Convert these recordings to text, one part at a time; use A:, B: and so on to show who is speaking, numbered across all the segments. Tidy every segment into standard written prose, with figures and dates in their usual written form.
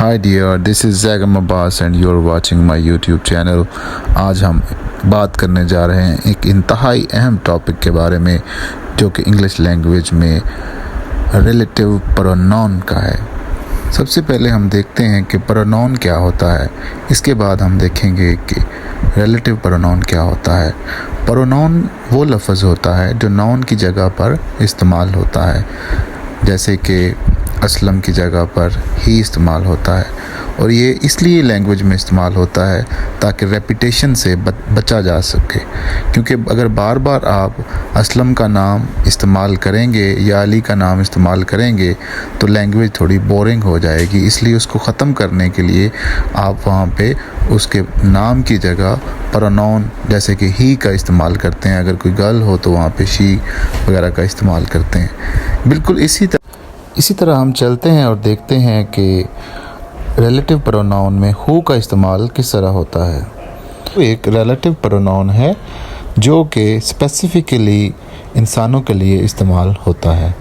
A: Hi dear, this is Zagam Abbas and you're watching my YouTube channel। आज हम बात करने जा रहे हैं एक इंतहाई अहम टॉपिक के बारे में जो कि इंग्लिश लैंग्वेज में रिलेटिव प्रोनाउन का है। सबसे पहले हम देखते हैं कि प्रोनाउन क्या होता है, इसके बाद हम देखेंगे कि रिलेटिव प्रोनाउन क्या होता है। प्रोनाउन वो लफ्ज़ होता है जो नाउन की जगह पर इस्तेमाल होता है, जैसे कि असलम की जगह पर ही इस्तेमाल होता है, और ये इसलिए लैंग्वेज में इस्तेमाल होता है ताकि रेपिटेशन से बचा जा सके। क्योंकि अगर बार बार आप असलम का नाम इस्तेमाल करेंगे या अली का नाम इस्तेमाल करेंगे तो लैंग्वेज थोड़ी बोरिंग हो जाएगी। इसलिए उसको ख़त्म करने के लिए आप वहाँ पे उसके नाम की जगह प्रोनाउन जैसे कि ही का इस्तेमाल करते हैं। अगर कोई गर्ल हो तो वहाँ पे शी वगैरह का इस्तेमाल करते हैं। बिल्कुल इसी तरह हम चलते हैं और देखते हैं कि रिलेटिव प्रोनाउन में हु का इस्तेमाल किस तरह होता है। तो एक रिलेटिव प्रोनाउन है जो कि स्पेसिफ़िकली इंसानों के लिए इस्तेमाल होता है।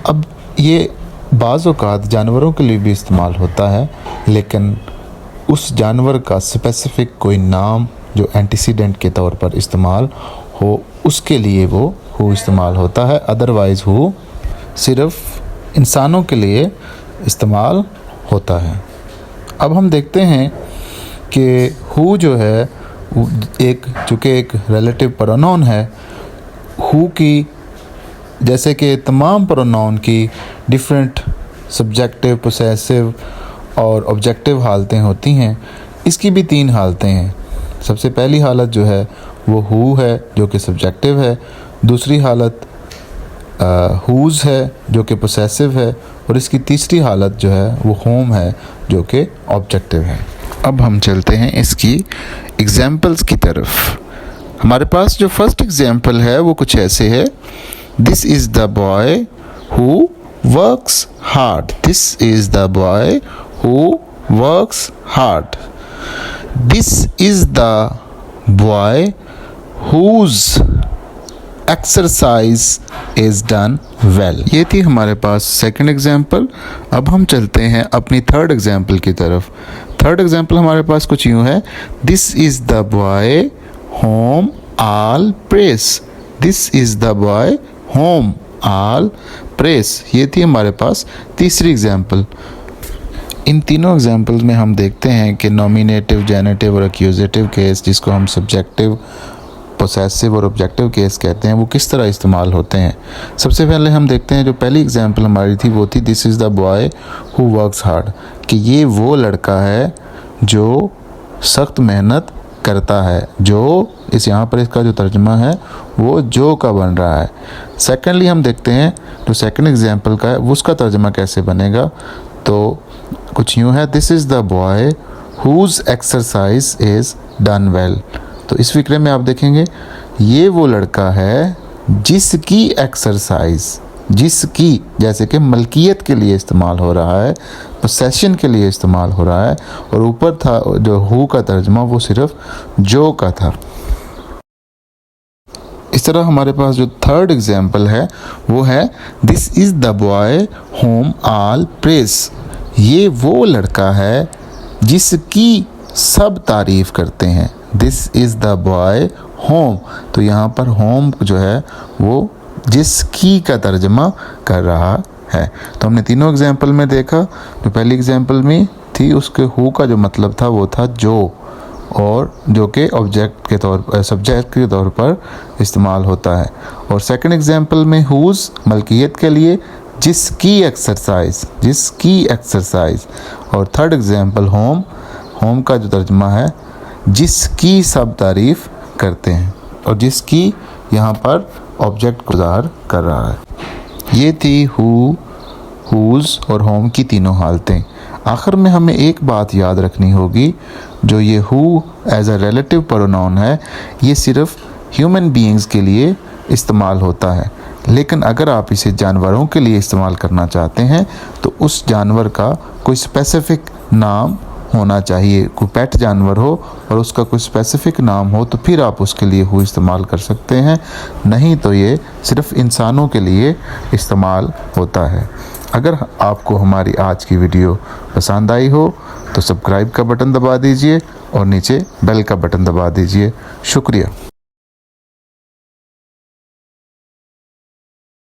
A: अब ये बाज़ औक़ात जानवरों के लिए भी इस्तेमाल होता है, लेकिन उस जानवर का स्पेसिफ़िक कोई नाम जो एंटीसीडेंट के तौर पर इस्तेमाल हो उसके लिए वो हु इस्तेमाल होता है। अदरवाइज़ हु सिर्फ़ इंसानों के लिए इस्तेमाल होता है। अब हम देखते हैं कि हु जो है चूँकि एक रिलेटिव प्रोनाउन है, हु की जैसे कि तमाम प्रोनाउन की डिफरेंट सब्जेक्टिव, पोसेसिव और ऑब्जेक्टिव हालतें होती हैं, इसकी भी 3 हालतें हैं। सबसे पहली हालत जो है वो हु है जो कि सब्जेक्टिव है, दूसरी हालत हुज़ है जो कि पोसेसिव है, और इसकी तीसरी हालत जो है वो होम है जो कि ऑब्जेक्टिव है। अब हम चलते हैं इसकी एग्जाम्पल्स की तरफ। हमारे पास जो फर्स्ट एग्जाम्पल है वो कुछ ऐसे है। This is the boy who works hard. This is the boy who works hard. This is the boy who's exercise is done well. ये थी हमारे पास सेकंड एग्जाम्पल। अब हम चलते हैं अपनी थर्ड एग्जाम्पल की तरफ। थर्ड एग्जाम्पल हमारे पास कुछ यूँ है। This is the boy home all press. This is the boy home all press. ये थी हमारे पास तीसरी एग्जाम्पल। इन तीनों एग्जाम्पल्स में हम देखते हैं कि नॉमिनेटिव, जेनेटिव और एक्यूजेटिव केस, जिसको हम सब्जेक्टिव, पोसेसिव और ऑब्जेक्टिव केस कहते हैं, वो किस तरह इस्तेमाल होते हैं। सबसे पहले हम देखते हैं जो पहली एग्जांपल हमारी थी वो थी this is the boy who works hard, कि ये वो लड़का है जो सख्त मेहनत करता है। जो इस यहाँ पर इसका जो तर्जुमा है वो जो का बन रहा है। सेकेंडली हम देखते हैं जो सेकेंड एग्जाम्पल का है उसका तर्जुमा कैसे बनेगा। तो कुछ यूँ है, this is the boy who's exercise is done well. तो इस फिक्रे में आप देखेंगे ये वो लड़का है जिसकी एक्सरसाइज, जिसकी जैसे कि मलकियत के लिए इस्तेमाल हो रहा है, पोसेशन के लिए इस्तेमाल हो रहा है, और ऊपर था जो हु का तर्जुमा वो सिर्फ जो का था। इस तरह हमारे पास जो थर्ड एग्जाम्पल है वो है this is the boy home all press. ये वो लड़का है जिसकी सब तारीफ़ करते हैं। This is the boy home, तो यहाँ पर होम जो है वो जिसकी का तर्जमा कर रहा है। तो हमने तीनों एग्जाम्पल में देखा, जो पहली एग्जाम्पल में थी उसके हु का जो मतलब था वो था जो, और जो कि ऑब्जेक्ट के तौर पर, सब्जेक्ट के तौर पर इस्तेमाल होता है। और सेकंड एग्जाम्पल में हुज़ मलकियत के लिए, जिसकी एक्सरसाइज, जिसकी एक्सरसाइज। और थर्ड एग्जाम्पल होम, होम का जो तर्जमा है जिसकी सब तारीफ़ करते हैं, और जिसकी यहाँ पर ऑब्जेक्ट को ज़ाहिर कर रहा है। ये थी हु, हुज़ और होम की तीनों हालतें। आखिर में हमें एक बात याद रखनी होगी, जो ये who as a relative pronoun है ये सिर्फ ह्यूमन बीइंग्स के लिए इस्तेमाल होता है, लेकिन अगर आप इसे जानवरों के लिए इस्तेमाल करना चाहते हैं तो उस जानवर का कोई स्पेसिफ़िक नाम होना चाहिए। कोई पेट जानवर हो और उसका कोई स्पेसिफ़िक नाम हो तो फिर आप उसके लिए हु इस्तेमाल कर सकते हैं, नहीं तो ये सिर्फ़ इंसानों के लिए इस्तेमाल होता है। अगर आपको हमारी आज की वीडियो पसंद आई हो तो सब्सक्राइब का बटन दबा दीजिए और नीचे बेल का बटन दबा दीजिए। शुक्रिया।